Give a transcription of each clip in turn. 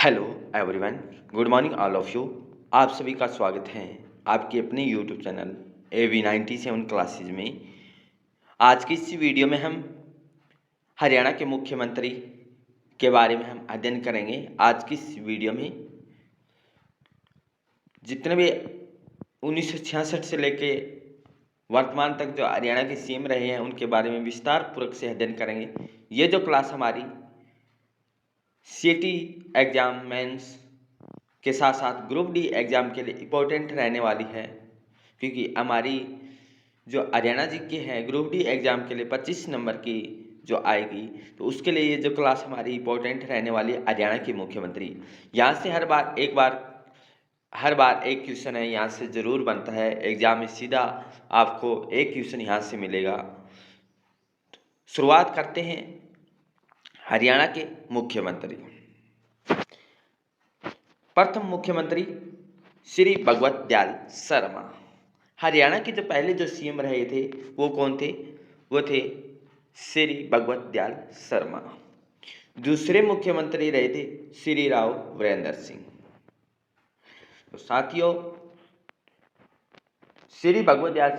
Hello everyone, good morning all of you. आप सभी का स्वागत है आपके अपने यूट्यूब चैनल AV97 क्लासेज में। आज की इस वीडियो में हम हरियाणा के मुख्यमंत्री के बारे में हम अध्ययन करेंगे। आज की इस वीडियो में जितने भी 1966 से लेके वर्तमान तक जो हरियाणा के सीएम रहे हैं उनके बारे में विस्तार पूर्वक से अध्ययन करेंगे। ये जो क्लास हमारी सीटी एग्जाम मेंस के साथ साथ ग्रुप डी एग्ज़ाम के लिए इम्पोर्टेंट रहने वाली है, क्योंकि हमारी जो हरियाणा जी के हैं ग्रुप डी एग्ज़ाम के लिए 25 नंबर की जो आएगी, तो उसके लिए ये जो क्लास हमारी इम्पोर्टेंट रहने वाली है हरियाणा के मुख्यमंत्री। यहाँ से हर बार एक क्वेश्चन है, यहाँ से ज़रूर बनता है एग्ज़ाम में, सीधा आपको एक क्वेश्चन यहाँ से मिलेगा। शुरुआत करते हैं हरियाणा के मुख्यमंत्री। प्रथम मुख्यमंत्री श्री भगवत दयाल शर्मा। हरियाणा के जो पहले जो सीएम रहे थे वो कौन थे? वो थे श्री भगवत दयाल शर्मा। दूसरे मुख्यमंत्री रहे थे श्री राव वीरेंद्र सिंह। तो साथियों, श्री भगवत दयाल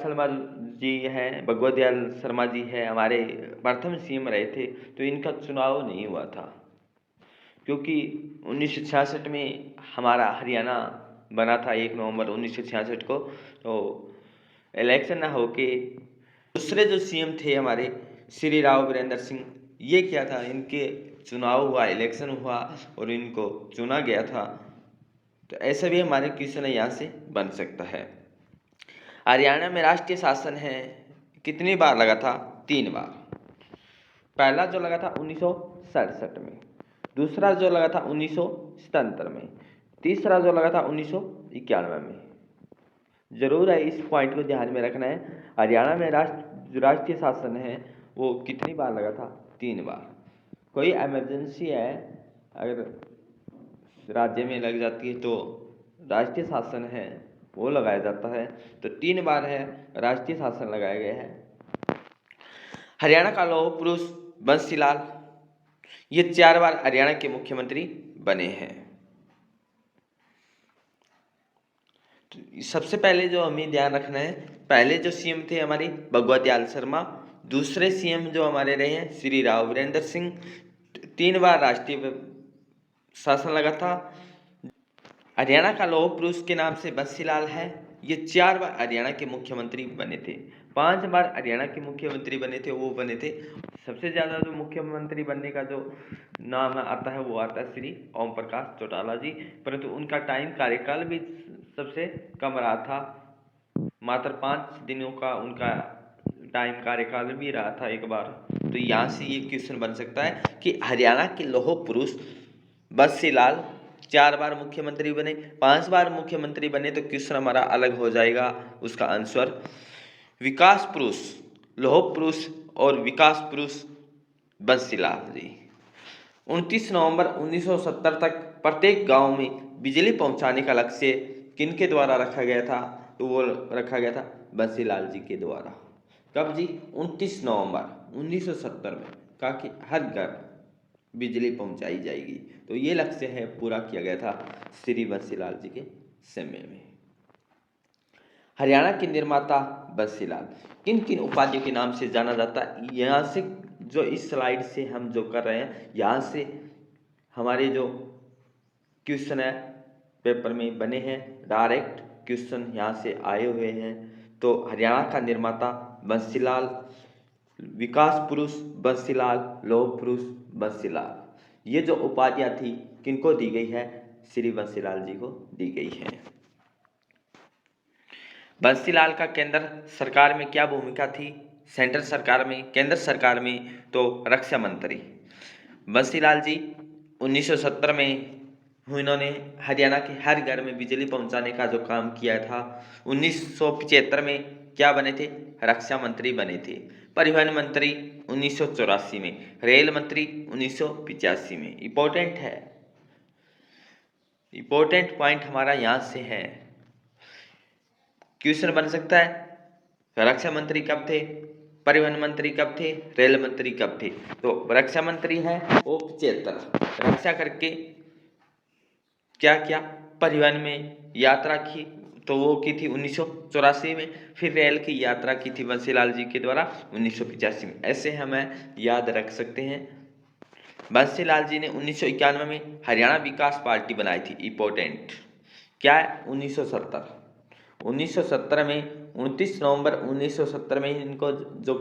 शर्मा जी है हमारे प्रथम सीएम रहे थे। तो इनका चुनाव नहीं हुआ था, क्योंकि 1966 में हमारा हरियाणा बना था 1 नवंबर 1966 को। तो इलेक्शन ना होके दूसरे जो सीएम थे हमारे श्री राव वीरेंद्र सिंह, ये क्या था, इनके चुनाव हुआ, इलेक्शन हुआ और इनको चुना गया था। तो ऐसा भी हमारे क्वेश्चन यहाँ से बन सकता है। हरियाणा में राष्ट्रीय शासन है कितनी बार लगा था? 3 बार। पहला जो लगा था 1967 में, दूसरा जो लगा था 1977 में, तीसरा जो लगा था 1991 में। जरूर है, इस पॉइंट को ध्यान में रखना है। हरियाणा में राष्ट्रीय शासन है वो कितनी बार लगा था? 3 बार। कोई इमरजेंसी है अगर राज्य में लग जाती है तो राष्ट्रीय शासन है वो लगाया जाता है। तो 3 बार है राष्ट्रीय शासन लगाया गया है। हरियाणा का लौह पुरुष बंसीलाल, ये 4 बार हरियाणा के मुख्यमंत्री बने हैं। तो सबसे पहले जो हमें ध्यान रखना है, पहले जो सीएम थे हमारे भगवत दयाल शर्मा, दूसरे सीएम जो हमारे रहे हैं श्री राव वीरेंद्र सिंह। 3 बार राष्ट्रीय शासन लगा था। हरियाणा का लौह पुरुष के नाम से बंसीलाल है, ये 4 बार हरियाणा के मुख्यमंत्री बने थे। 5 बार हरियाणा के मुख्यमंत्री बने थे वो बने थे, सबसे ज़्यादा जो मुख्यमंत्री बनने का जो नाम आता है वो आता है श्री ओम प्रकाश चौटाला जी, परंतु उनका टाइम कार्यकाल भी सबसे कम रहा था, मात्र 5 दिनों का उनका टाइम कार्यकाल भी रहा था एक बार। तो यहाँ से ये क्वेश्चन बन सकता है कि हरियाणा के लौह पुरुष बंसीलाल 4 बार मुख्यमंत्री बने, 5 बार मुख्यमंत्री बने, तो क्वेश्चन हमारा अलग हो जाएगा। उसका आंसर विकास पुरुष, लौह पुरुष और विकास पुरुष बंसीलाल जी। 29 नवंबर 1970 तक प्रत्येक गांव में बिजली पहुंचाने का लक्ष्य किनके द्वारा रखा गया था? तो वो रखा गया था बंसीलाल जी के द्वारा। कब जी? 29 नवंबर 1970 में कहा कि हर घर बिजली पहुंचाई जाएगी। तो ये लक्ष्य है पूरा किया गया था श्री बंसीलाल जी के समय में। हरियाणा के निर्माता बंसीलाल किन किन उपाधियों के नाम से जाना जाता है? यहाँ से जो इस स्लाइड से हम जो कर रहे हैं, यहाँ से हमारे जो क्वेश्चन है पेपर में बने हैं, डायरेक्ट क्वेश्चन यहाँ से आए हुए हैं। तो हरियाणा का निर्माता बंसीलाल, विकास पुरुष बंसीलाल, लौह पुरुष बंसीलाल, ये जो उपाधियाँ थी किनको दी गई है? श्री बंसीलाल जी को दी गई है। बंसीलाल का केंद्र सरकार में क्या भूमिका थी? सेंट्रल सरकार में, केंद्र सरकार में तो रक्षा मंत्री। बंसीलाल जी 1970 में इन्होंने हरियाणा के हर घर में बिजली पहुंचाने का जो काम किया था। 1975 में क्या बने थे? रक्षा मंत्री बने थे। परिवहन मंत्री 1984 में, रेल मंत्री 1985 में। इंपॉर्टेंट है, इंपॉर्टेंट पॉइंट हमारा यहाँ से है, क्वेश्चन बन सकता है। रक्षा मंत्री कब थे? परिवहन मंत्री कब थे? रेल मंत्री कब थे? तो रक्षा मंत्री है वो 75, रक्षा करके क्या किया, परिवहन में यात्रा की, तो वो की थी 1984 में। फिर रेल की यात्रा की थी बंसीलाल जी के द्वारा 1985 में। ऐसे हमें याद रख सकते हैं। बंसीलाल जी ने 1991 में हरियाणा विकास पार्टी बनाई थी। इंपॉर्टेंट क्या है, 1970 में 29 नवंबर 1970 में इनको जो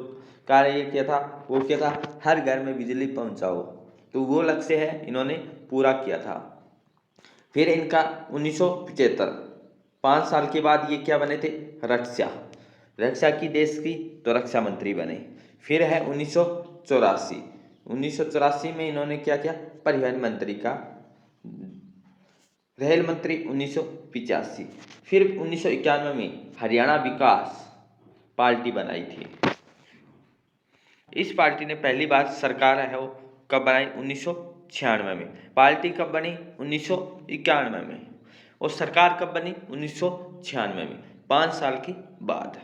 कार्य किया था वो क्या था, हर घर में बिजली पहुंचाओ। तो वो लक्ष्य है इन्होंने पूरा किया था। फिर इनका 1975 5 साल के बाद ये क्या बने थे, रक्षा की देश की, तो रक्षा मंत्री बने। फिर है 1984 में इन्होंने क्या किया, परिवहन मंत्री का, रेल मंत्री 1985। फिर 1991 में हरियाणा विकास पार्टी बनाई थी। इस पार्टी ने पहली बार सरकार है वो कब बनाई, 1996 में। पार्टी कब बनी, 1991 में। और सरकार कब बनी, 1996 में, 5 साल के बाद।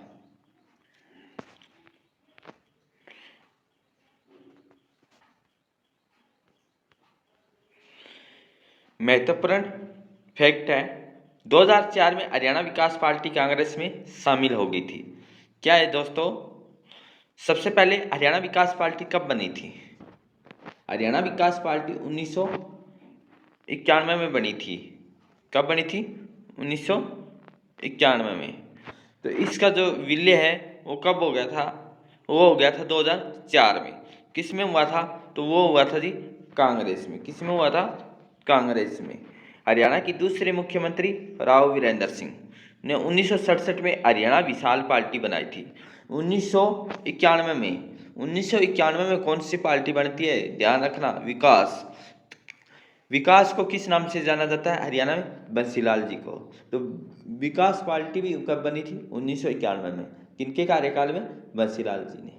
महत्वपूर्ण फैक्ट है, 2004 में हरियाणा विकास पार्टी कांग्रेस में शामिल हो गई थी। क्या है दोस्तों, सबसे पहले हरियाणा विकास पार्टी कब बनी थी, हरियाणा विकास पार्टी 1991 में बनी थी। कब बनी थी, 1991 में। तो इसका जो विलय है वो कब हो गया था, वो हो गया था 2004 में। किस में हुआ था, तो वो हुआ था जी कांग्रेस में। किस में हुआ था, कांग्रेस में। हरियाणा की दूसरे मुख्यमंत्री राव वीरेंद्र सिंह ने 1967 में हरियाणा विशाल पार्टी बनाई थी। 1991 में कौन सी पार्टी बनती है, ध्यान रखना, विकास को किस नाम से जाना जाता है हरियाणा में, बंसीलाल जी को। तो विकास पार्टी भी कब बनी थी, 1991 में। किनके कार्यकाल में, बंसीलाल जी ने।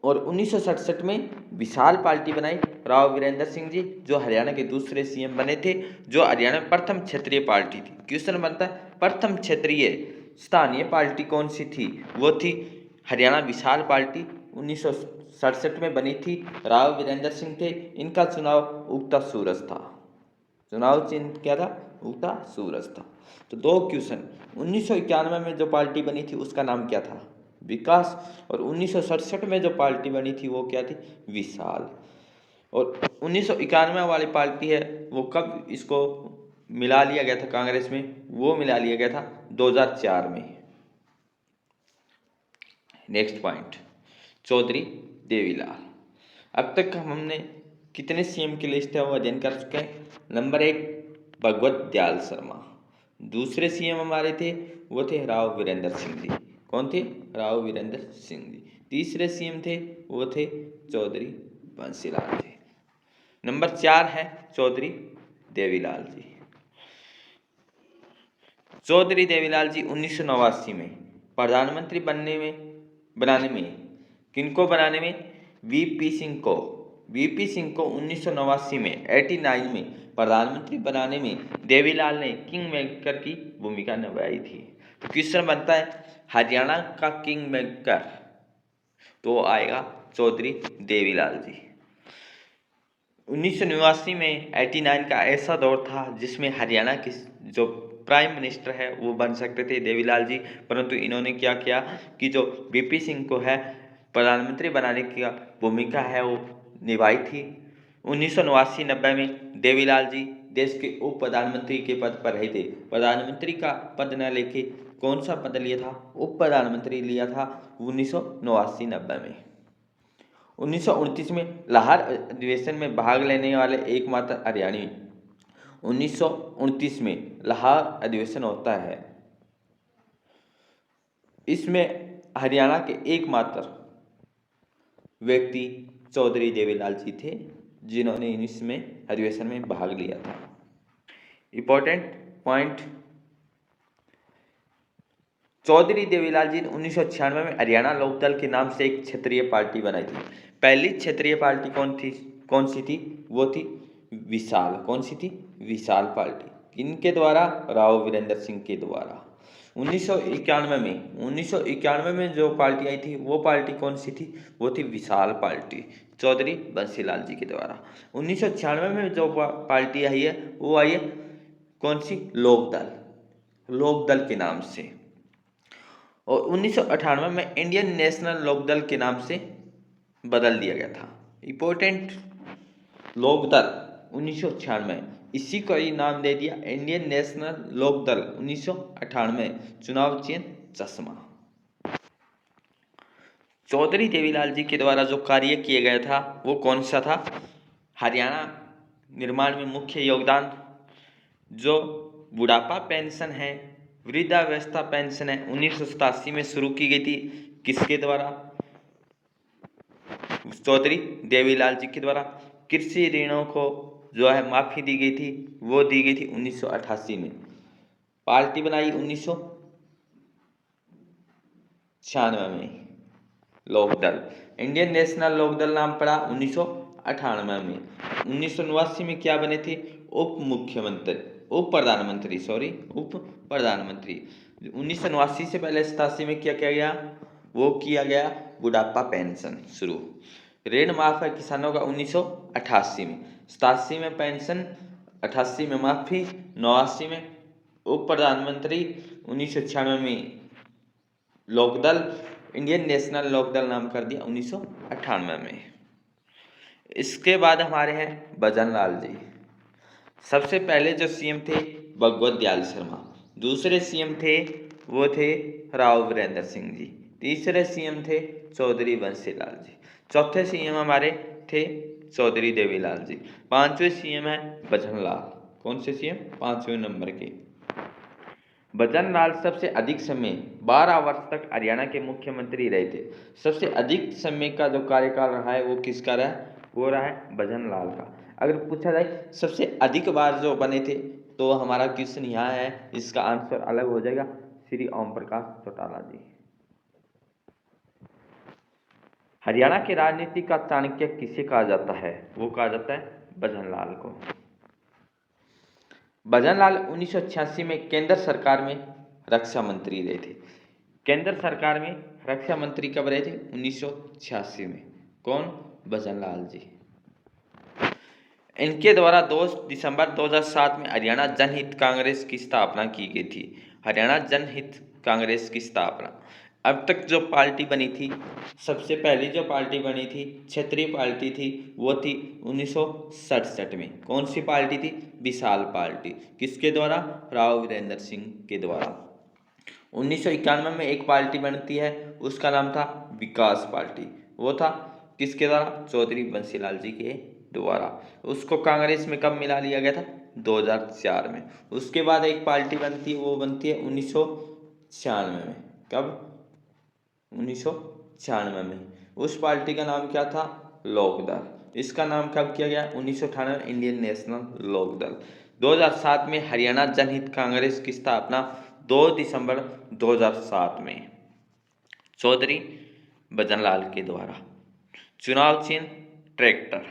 और 1967 में विशाल पार्टी बनाई राव वीरेंद्र सिंह जी, जो हरियाणा के दूसरे सीएम बने थे, जो हरियाणा में प्रथम क्षेत्रीय पार्टी थी। क्वेश्चन बनता है, प्रथम क्षेत्रीय स्थानीय पार्टी कौन सी थी, वो थी हरियाणा विशाल पार्टी। 1967 में बनी थी, राव वीरेंद्र सिंह थे। इनका चुनाव उगता सूरज था। चुनाव चिन्ह क्या था, उगता सूरज था। तो 2 क्वेश्चन, 1991 में जो पार्टी बनी थी उसका नाम क्या था, विकास। और 1967 में जो पार्टी बनी थी वो क्या थी, विशाल। और 1991 वाली पार्टी है वो कब इसको मिला लिया गया था कांग्रेस में, वो मिला लिया गया था 2004 में। Next point, Chaudhary Devilal. अब तक हमने कितने सीएम की लिस्ट है वो अध्ययन कर चुके हैं। नंबर 1 भगवत दयाल शर्मा। दूसरे सीएम हमारे थे वो थे राव वीरेंद्र सिंह जी। कौन थे, राव वीरेंद्र सिंह जी। तीसरे सीएम थे वो थे चौधरी बंसीलाल जी। नंबर 4 है चौधरी देवीलाल जी। चौधरी देवीलाल जी 1989 में प्रधानमंत्री बनाने में किनको बनाने में, वीपी सिंह को 1989 में 89 में प्रधानमंत्री बनाने में देवीलाल ने किंग मेकर की भूमिका निभाई थी। तो क्वेश्चन बनता है, हरियाणा का किंग मेकर तो आएगा चौधरी देवीलाल जी। 1989 में 89 का ऐसा दौर था जिसमें हरियाणा की जो प्राइम मिनिस्टर है वो बन सकते थे देवीलाल जी, परंतु इन्होंने क्या किया कि जो वीपी सिंह को है प्रधानमंत्री बनाने की भूमिका है वो निभाई थी। 1989-90 में देवीलाल जी देश के उप प्रधानमंत्री के पद पर रहे थे। प्रधानमंत्री का पद न लेके कौन सा पद लिया था, उप प्रधानमंत्री लिया था 1989-90 में। 1929 में लाहौर अधिवेशन में भाग लेने वाले एकमात्र हरियाणी। 1929 में लाहौर अधिवेशन होता है, इसमें हरियाणा के एकमात्र व्यक्ति चौधरी देवीलाल जी थे जिन्होंने इसमें अधिवेशन में भाग लिया था। इंपॉर्टेंट पॉइंट, चौधरी देवीलाल जी ने 1996 में हरियाणा लोकदल के नाम से एक क्षेत्रीय पार्टी बनाई थी। पहली क्षेत्रीय पार्टी कौन सी थी, वो थी विशाल। कौन सी थी, विशाल पार्टी। किनके द्वारा, राव वीरेंद्र सिंह के द्वारा। 1991 में जो पार्टी आई थी वो पार्टी कौन सी थी, वो थी विशाल पार्टी। चौधरी बंसीलाल जी के द्वारा। 1996 में जो पार्टी आई है वो आई है कौन सी, लोकदल, लोकदल के नाम से। और 1998 में इंडियन नेशनल लोकदल के नाम से बदल दिया गया था। इम्पोर्टेंट, लोकदल 1996, इसी को ही नाम दे दिया इंडियन नेशनल लोकदल 1998। चुनाव चिन्ह चश्मा। चौधरी देवीलाल जी के द्वारा जो कार्य किया गया था वो कौन सा था, हरियाणा निर्माण में मुख्य योगदान, जो बुढ़ापा पेंशन है, वृद्धावस्था पेंशन है, 1987 में शुरू की गई थी, किसके द्वारा, चौधरी देवीलाल जी के द्वारा। कृषि ऋणों को जो है माफी दी गई थी, वो दी गई थी 1988 में। पार्टी बनाई 1996 में, लोकदल, इंडियन नेशनल लोकदल नाम पड़ा 1998 में। 1989 में क्या बने थे, उप मुख्यमंत्री, उप प्रधानमंत्री, सॉरी उप प्रधानमंत्री। 1989 से पहले 87 में क्या किया गया, वो किया गया बुढ़ापा पेंशन शुरू। ऋण माफ है किसानों का 1988 में, 87 में पेंशन, 88 में माफी, 89 में उप प्रधानमंत्री, 1996 में लोकदल, इंडियन नेशनल लोकदल नाम कर दिया 1998 में। इसके बाद हमारे हैं भजनलाल जी। सबसे पहले जो सीएम थे भगवत दयाल शर्मा, दूसरे सीएम थे वो थे राव वीरेंद्र सिंह जी, तीसरे सीएम थे चौधरी बंसीलाल जी, चौथे सीएम हमारे थे चौधरी देवीलाल जी, पांचवें सीएम है भजनलाल। कौन से सीएम, 5वें नंबर के। भजनलाल सबसे अधिक समय 12 वर्ष तक हरियाणा के मुख्यमंत्री रहे थे। सबसे अधिक समय का जो कार्यकाल रहा है वो किसका रहा है, वो रहा है भजनलाल का। अगर पूछा जाए सबसे अधिक बार जो बने थे तो हमारा क्वेश्चन यहाँ है, इसका आंसर अलग हो जाएगा, श्री ओम प्रकाश चौटाला जी। हरियाणा के राजनीति का चाणक्य किसे कहा जाता है, वो कहा जाता है भजनलाल को। भजनलाल 1986 में केंद्र सरकार में रक्षा मंत्री रहे थे। केंद्र सरकार में रक्षा मंत्री कब रहे थे, 1986 में। कौन, भजनलाल जी। इनके द्वारा 2 दिसंबर 2007 में हरियाणा जनहित कांग्रेस की स्थापना की गई थी। हरियाणा जनहित कांग्रेस की स्थापना। अब तक जो पार्टी बनी थी, सबसे पहली जो पार्टी बनी थी क्षेत्रीय पार्टी थी, वो थी 1967 में। कौन सी पार्टी थी, विशाल पार्टी, किसके द्वारा, राव वीरेंद्र सिंह के द्वारा। 1991 में एक पार्टी बनती है, उसका नाम था विकास पार्टी, वो था किसके द्वारा, चौधरी बंसीलाल जी के द्वारा। उसको कांग्रेस में कब मिला लिया गया था, 2004 में। उसके बाद एक पार्टी बनती है, वो बनती है 1996 में। कब, 1996 में। उस पार्टी का नाम क्या था, लोकदल। इसका नाम कब किया गया, 1998, इंडियन नेशनल लोकदल। 2007 में हरियाणा जनहित कांग्रेस की स्थापना 2 दिसंबर 2007 में चौधरी भजनलाल के द्वारा। चुनाव चिन्ह ट्रैक्टर।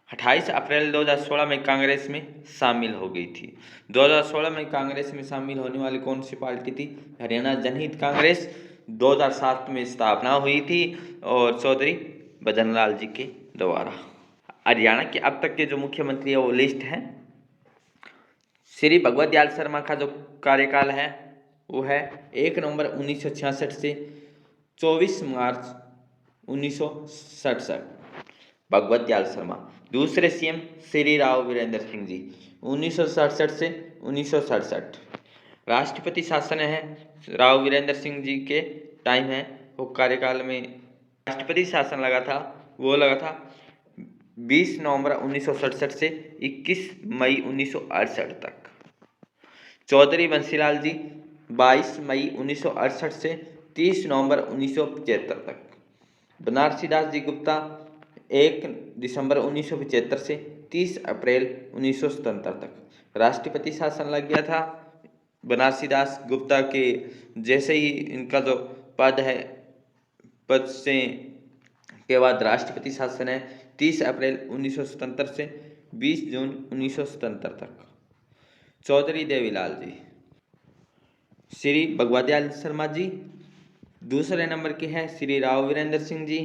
28 अप्रैल 2016 में कांग्रेस में शामिल हो गई थी। 2016 में कांग्रेस में शामिल होने वाली कौन सी पार्टी थी, हरियाणा जनहित कांग्रेस। 2007 में स्थापना हुई थी और चौधरी भजनलाल जी के द्वारा। हरियाणा के अब तक के जो मुख्यमंत्री है वो लिस्ट है। श्री भगवत दयाल शर्मा का जो कार्यकाल है वो है 1 नवंबर 1966 से 24 मार्च 1967, भगवत दयाल शर्मा। दूसरे सीएम श्री राव वीरेंद्र सिंह जी, 1967 से 1967। राष्ट्रपति शासन है राव वीरेंद्र सिंह जी के टाइम है, वो कार्यकाल में राष्ट्रपति शासन लगा था, वो लगा था 20 नवंबर 1967 से 21 मई 1968 तक। चौधरी बंसीलाल जी 22 मई 1968 से 30 नवंबर 1975 तक। बनारसी दास जी गुप्ता 1 दिसंबर 1975 से 30 अप्रैल 1977 तक। राष्ट्रपति शासन लग गया था बनारसी दास गुप्ता के जैसे ही इनका जो पद है, पद से के बाद राष्ट्रपति शासन है 30 अप्रैल 1977 से 20 जून 1977 तक। चौधरी देवीलाल जी, श्री भगवत दयाल शर्मा जी। दूसरे नंबर के हैं श्री राव वीरेंद्र सिंह जी।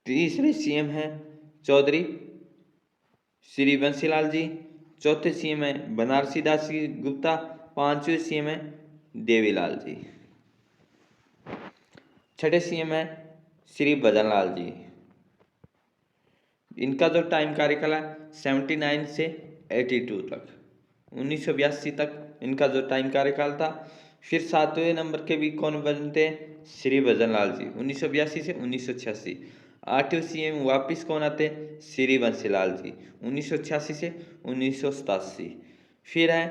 तीसरे सीएम हैं चौधरी श्री बंसीलाल जी। चौथे सीएम है बनारसी दास गुप्ता। पांचवें सीएम है देवीलाल जी। छठे सीएम है श्री भजनलाल जी। इनका जो टाइम कार्यकाल है 79 से 82 तक, 1982 तक इनका जो टाइम कार्यकाल था। फिर सातवें नंबर के भी कौन बनते हैं? श्री भजनलाल जी 1982 से 1986। आठवें सीएम वापिस कौन आते हैं? श्री बंसीलाल जी 1986 से 1987। फिर है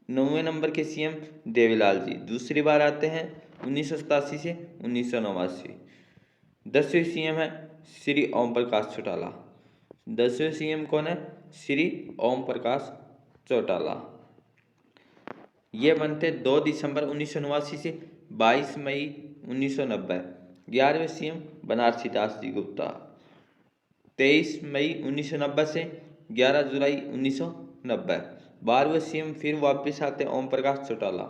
9वें नंबर के सीएम देवीलाल जी, दूसरी बार आते हैं 1987 से 1989। 10वें सीएम है श्री ओम प्रकाश चौटाला। 10वें सीएम कौन है? श्री ओम प्रकाश चौटाला। ये बनते 2 दिसंबर 1989 से 22 मई 1990। 11वें सीएम बनारसी दास जी गुप्ता। 23 मई 1990 से 11 जुलाई 1990। 12वें सीएम फिर वापस आते ओम प्रकाश चौटाला,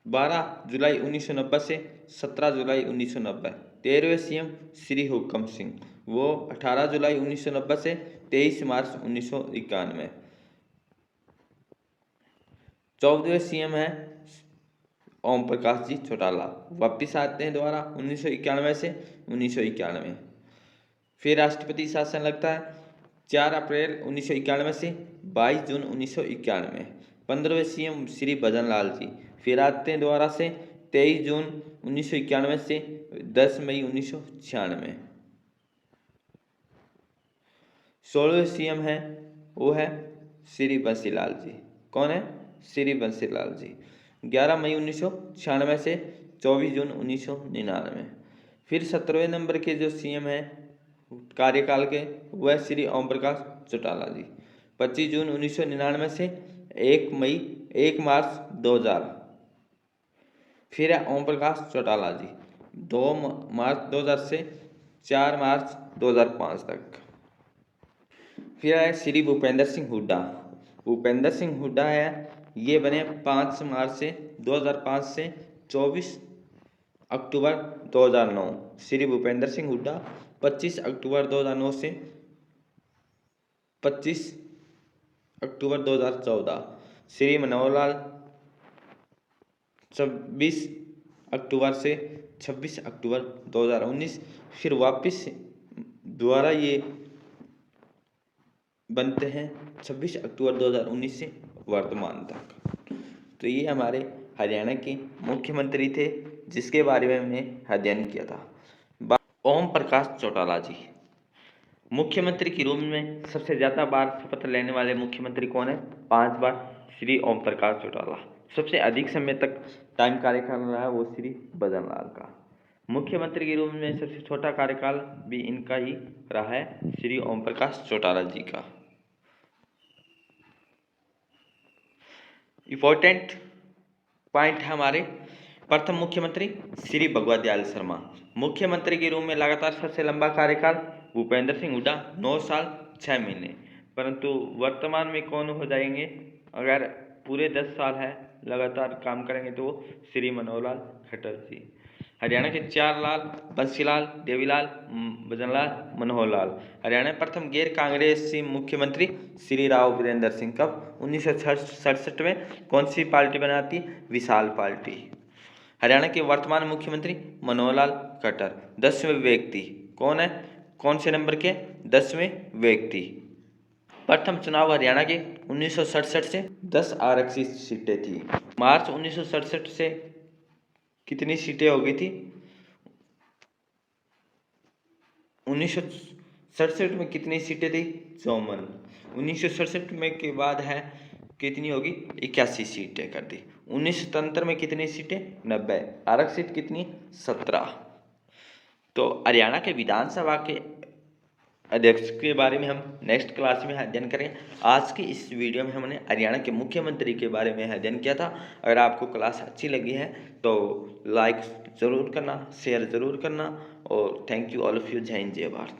12 जुलाई 1990 से 17 जुलाई 1990। 13वें सीएम श्री हुक्म सिंह, वो 18 जुलाई 1990 से 23 मार्च 1991। 14वें सीएम है ओम प्रकाश जी चौटाला, वापिस आते हैं दोबारा 1991 से 1991। फिर राष्ट्रपति शासन लगता है 4 अप्रैल 1991 से 22 जून 1991। 15वें सीएम श्री भजनलाल जी, फिर आते हैं दोबारा से 23 जून 1991 से 10 मई 1996। 16वें सीएम है वो है श्री बंसीलाल जी। कौन है? श्री बंसीलाल जी, 11 मई 1996 से 24 जून 1999। फिर 17वें नंबर के जो सीएम हैं कार्यकाल के, वह श्री ओम प्रकाश चौटाला जी, 25 जून 1999 से 1 मार्च 2000। फिर है ओम प्रकाश चौटाला जी, 2 मार्च 2000 से 4 मार्च 2005 तक। फिर है श्री भूपेंद्र सिंह हुड्डा। भूपेंद्र सिंह हुड्डा है, ये बने 5 मार्च से 2005 से 24 अक्टूबर 2009। श्री भूपेंद्र सिंह हुड्डा 25 अक्टूबर 2009 से 25 अक्टूबर 2014। श्री मनोहर लाल 26 अक्टूबर से 26 अक्टूबर 2019। फिर वापस दोबारा ये बनते हैं 26 अक्टूबर 2019 से वर्तमान तक। तो ये हमारे हरियाणा के मुख्यमंत्री थे जिसके बारे में हमने अध्ययन किया था। ओम प्रकाश चौटाला जी, मुख्यमंत्री के रूप में सबसे ज़्यादा बार शपथ लेने वाले मुख्यमंत्री कौन है? 5 बार श्री ओम प्रकाश चौटाला। सबसे अधिक समय तक टाइम कार्यकाल रहा है वो श्री भजनलाल का। मुख्यमंत्री के रूप में सबसे छोटा कार्यकाल भी इनका ही रहा है, श्री ओम प्रकाश चौटाला जी का। इम्पोर्टेंट पॉइंट है हमारे, प्रथम मुख्यमंत्री श्री भगवत दयाल शर्मा। मुख्यमंत्री के रूप में लगातार सबसे लंबा कार्यकाल भूपेंद्र सिंह हुड्डा 9 साल 6 महीने। परंतु वर्तमान में कौन हो जाएंगे? अगर पूरे 10 साल है लगातार काम करेंगे तो वो श्री मनोहर लाल खट्टर जी। हरियाणा के 4 लाल, बंसीलाल, देवीलाल, भजनलाल, मनोहर लाल। हरियाणा में प्रथम गैर कांग्रेसी मुख्यमंत्री श्री राव वीरेंद्र सिंह। कब? 1967 में। कौन सी पार्टी बनाती? विशाल पार्टी। हरियाणा के वर्तमान मुख्यमंत्री मनोहर लाल खट्टर। 10वें व्यक्ति कौन है? कौन से नंबर के? 10वें व्यक्ति। प्रथम चुनाव हरियाणा के 1967 से 10 आरक्षित सीटें थी। मार्च 1967 से कितनी सीटें हो गई थी? 1967 में कितनी सीटें थी? 54। 1967 में के बाद है कितनी होगी? 81 सीटें कर दी। 1977 में कितनी सीटें? 90। आरक्षित कितनी? 17। तो हरियाणा के विधानसभा के अध्यक्ष के बारे में हम नेक्स्ट क्लास में अध्ययन करें। आज की इस वीडियो में हमने हरियाणा के मुख्यमंत्री के बारे में अध्ययन किया था। अगर आपको क्लास अच्छी लगी है तो लाइक ज़रूर करना, शेयर ज़रूर करना और thank you all of you. जय हिंद, जय भारत।